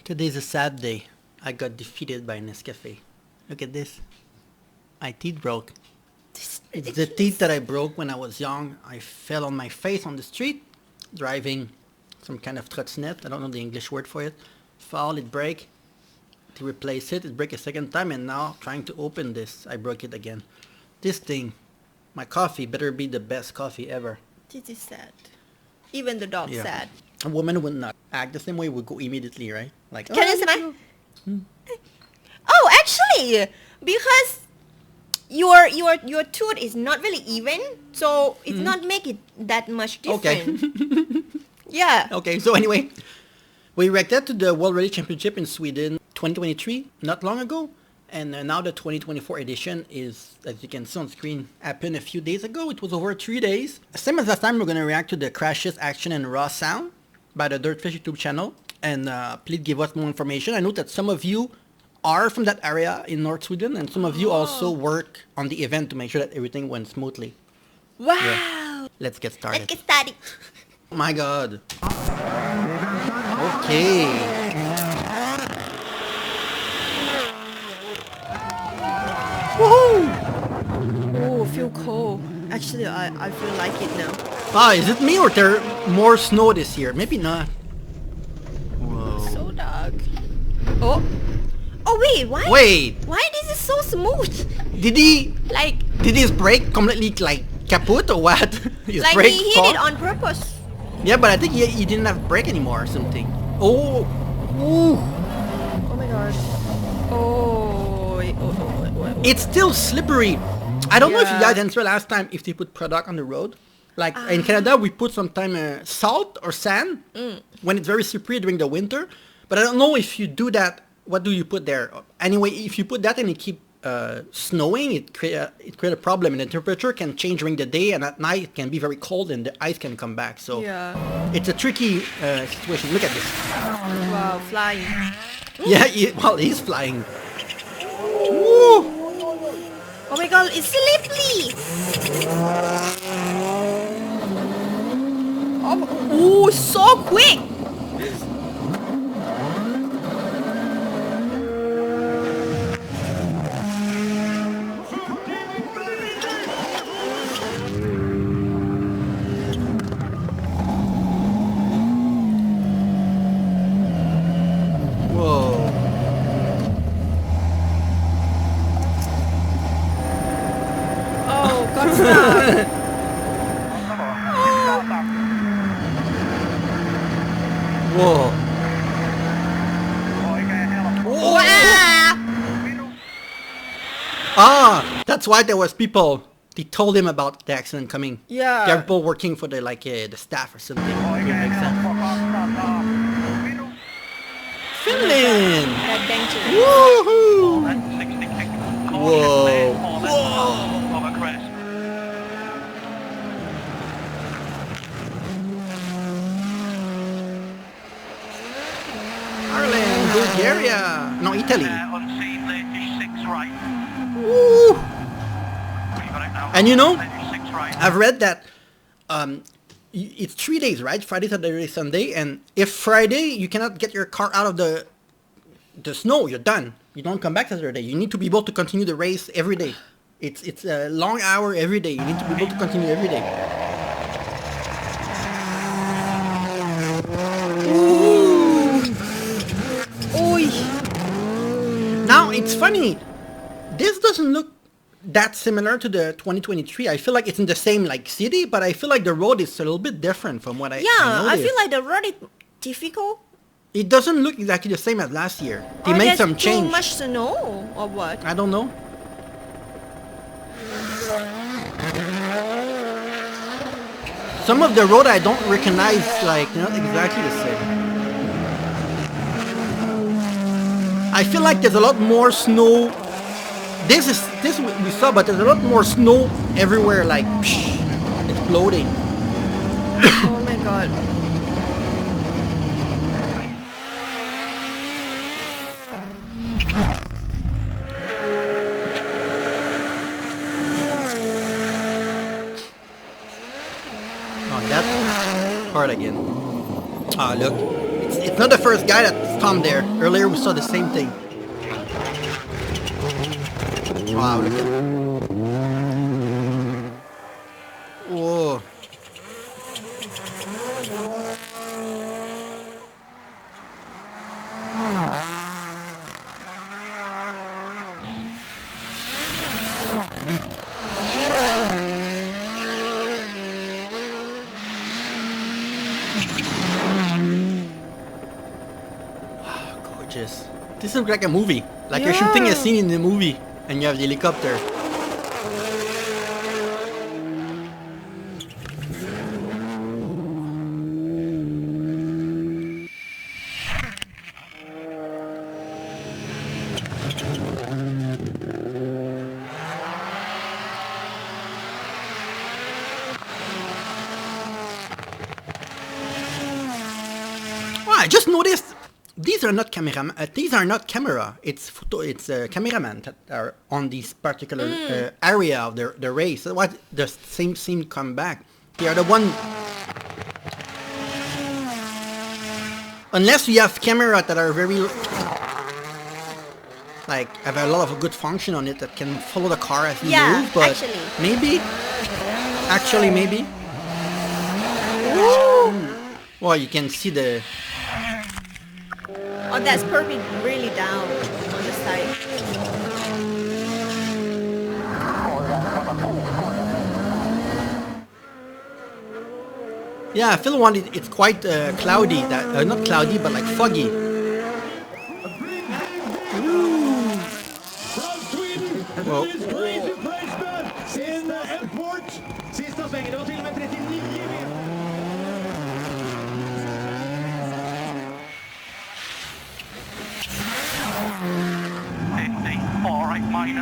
Today's a sad day. I got defeated by Nescafe. Look at this. My teeth broke. It's the teeth that I broke when I was young. I fell on my face on the street, driving some kind of trottinette. I don't know the English word for it. Fall, it break. To replace it, it break a second time, and now trying to open this, I broke it again. This thing, my coffee better be the best coffee ever. This is sad. Even the dog sad. A woman would not act the same way, would go immediately, right? Like, Can you smile? Oh, actually, because your tooth is not really even, so it's not make it that much different. Okay. Yeah. Okay, so anyway, we reacted to the World Rally Championship in Sweden 2023, not long ago. And now the 2024 edition is, as you can see on screen, happened a few days ago. It was over 3 days. Same as last time, we're going to react to the crashes, action, and raw sound by the Dirtfish YouTube channel. And please give us more information. I know that some of you are from that area in North Sweden, and some of you also work on the event to make sure that everything went smoothly. Wow. Yeah. Let's get started. Let's get started. Oh my god. Okay. Woohoo! Oh, feel cold. Actually, I feel like it now. Ah, is it me or there more snow this year? Maybe not. Whoa. So dark. Oh. Oh wait, why? Wait. Why this is so smooth? Did his brake completely like kaput or what? His Like brake he hit fall? it on purpose. Yeah, but I think he didn't have brake anymore or something. Oh. Ooh. Oh my gosh. Oh. Wait, wait. It's still slippery. I don't know if you Yeah. guys answered last time if they put product on the road. Like in Canada, we put sometimes salt or sand when it's very slippery during the winter. But I don't know if you do that. What do you put there? Anyway, if you put that and it keep snowing, it create a problem. And the temperature can change during the day, and at night it can be very cold, and the ice can come back. So it's a tricky situation. Look at this. Wow, flying. Yeah, he's flying. Woo! Oh my god, it's slippery. Oh, so quick. Whoa. Oh, got stuck. Whoa. Ah, that's why there was people. They told him about the accident coming. Yeah. There are people working for the the staff or something. It makes sense. Finland. That dangerous. Woohoo! Whoa. Whoa. Ireland, Bulgaria. No, Italy. Woo. And you know, I've read that it's 3 days, right? Friday, Saturday, Sunday. And if Friday you cannot get your car out of the snow, you're done. You don't come back Saturday. You need to be able to continue the race every day. It's a long hour every day. You need to be able to continue every day. Oy. Now it's funny. This doesn't look that similar to the 2023. I feel like it's in the same city, but I feel like the road is a little bit different from what I I noticed. feel like the road is difficult. It doesn't look exactly the same as last year. They made some change. Too much snow or what? I don't know. Some of the road I don't recognize, not exactly the same. I feel like there's a lot more snow. This we saw, but there's a lot more snow everywhere, exploding. Oh my god. Oh, that part again. Ah, look. It's not the first guy that stomped there. Earlier we saw the same thing. Wow, look at... Whoa. Gorgeous. This looks like a movie. Like you're shooting a scene in the movie and you have the helicopter. I just noticed these are not camera. These are not camera. It's photo. It's cameraman that are on this particular area of the race. So what the same scene come back? They are the one. Unless you have camera that are very like have a lot of good function on it that can follow the car as you move. But actually maybe. Well, you can see the. Oh, that's perfect. Really down on the side. Yeah, I feel one. It's quite cloudy. That not cloudy, but like foggy. Whoa.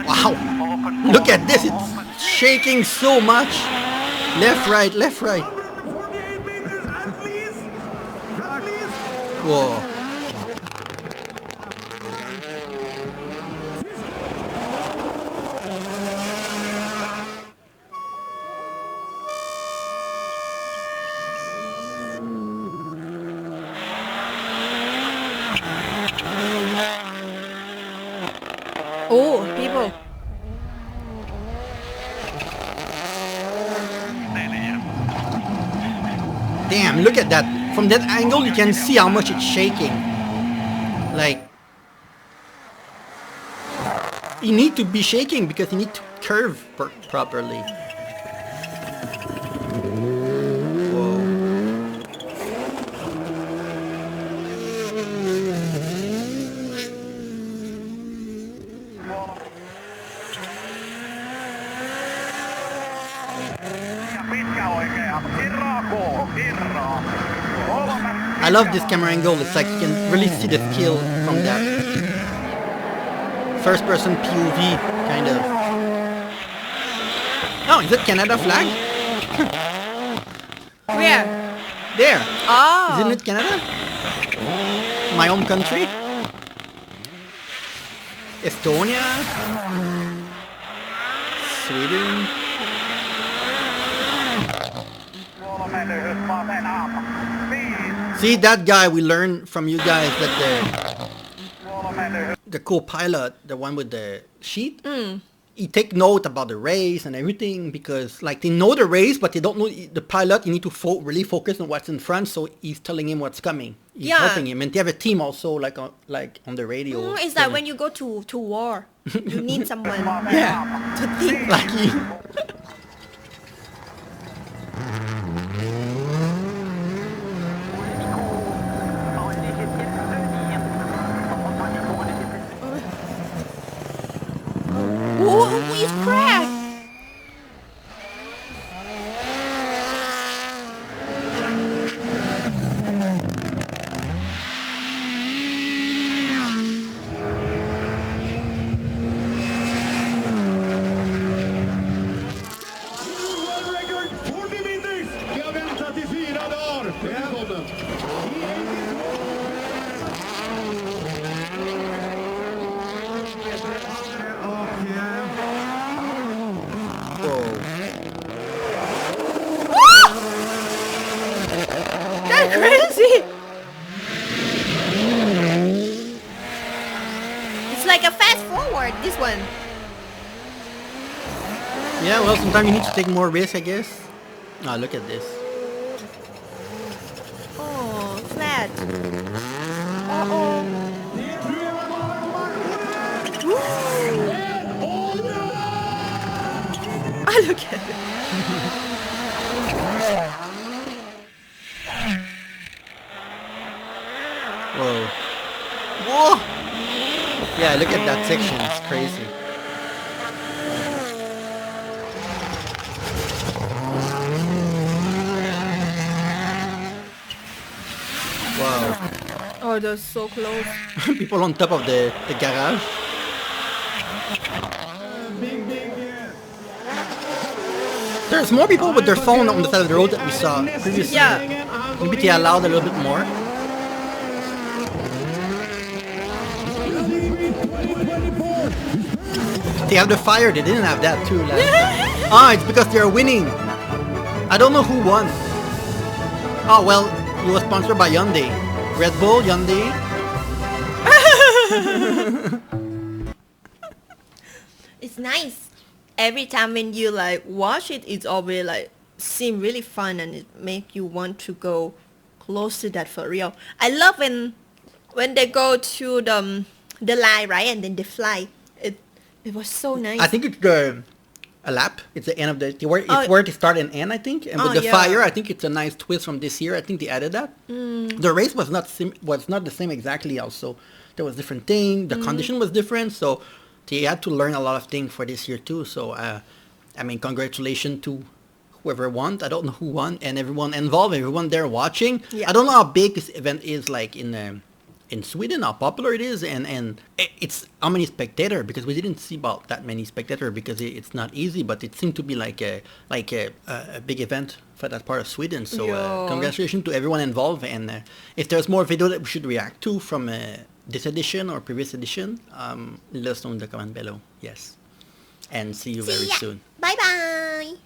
Wow! Look at this! It's shaking so much! Left, right, left, right! Whoa! Oh, people. Damn, look at that. From that angle, you can see how much it's shaking. Like, you need to be shaking because you need to curve properly. Whoa. I love this camera angle. It's like you can really see the skill from that first person POV kind of. Oh, is that Canada flag? Where? There. Oh. Isn't it Canada? My home country? Estonia? Sweden? See, that guy, we learned from you guys that the co-pilot, the one with the sheet, he take note about the race and everything because like they know the race, but they don't know the pilot. You need to really focus on what's in front, so he's telling him what's coming. He's helping him, and they have a team also like on the radio. It's like when you go to war, you need someone to think like you. Oh, he's cracked. like a fast forward, this one. Yeah, well, sometimes you need to take more risks, I guess. Oh, look at this. Oh, flat. Uh-oh. Ah, look at it. Whoa. Whoa! Yeah, look at that section. It's crazy. Wow. Oh, that's so close. People on top of the garage. There's more people with their phone on the side of the road that we saw previously. Yeah. Maybe they allowed a little bit more. They have the fire, they didn't have that too last time. Ah, it's because they're winning. I don't know who won. Oh, well, it was sponsored by Hyundai. Red Bull, Hyundai. It's nice. Every time when you like watch it, it's always like seem really fun and it make you want to go close to that for real. I love when they go to the line, right, and then they fly. It was so nice. I think it's a lap. It's the end of it's where to start and end, I think. And with the yeah. fire, I think it's a nice twist from this year. I think they added that. The race was not the same exactly. Also, there was different thing. The condition was different, so they had to learn a lot of things for this year too. So, I mean, congratulations to whoever won. I don't know who won, and everyone involved, everyone there watching. Yeah. I don't know how big this event is, like in Sweden, how popular it is, and it's how many spectators, because we didn't see about that many spectators because it's not easy, but it seemed to be like a big event for that part of Sweden. So Yeah. congratulations to everyone involved, and if there's more video that we should react to from this edition or previous edition, let us know in the comment below. Yes, and see you very soon. Bye bye.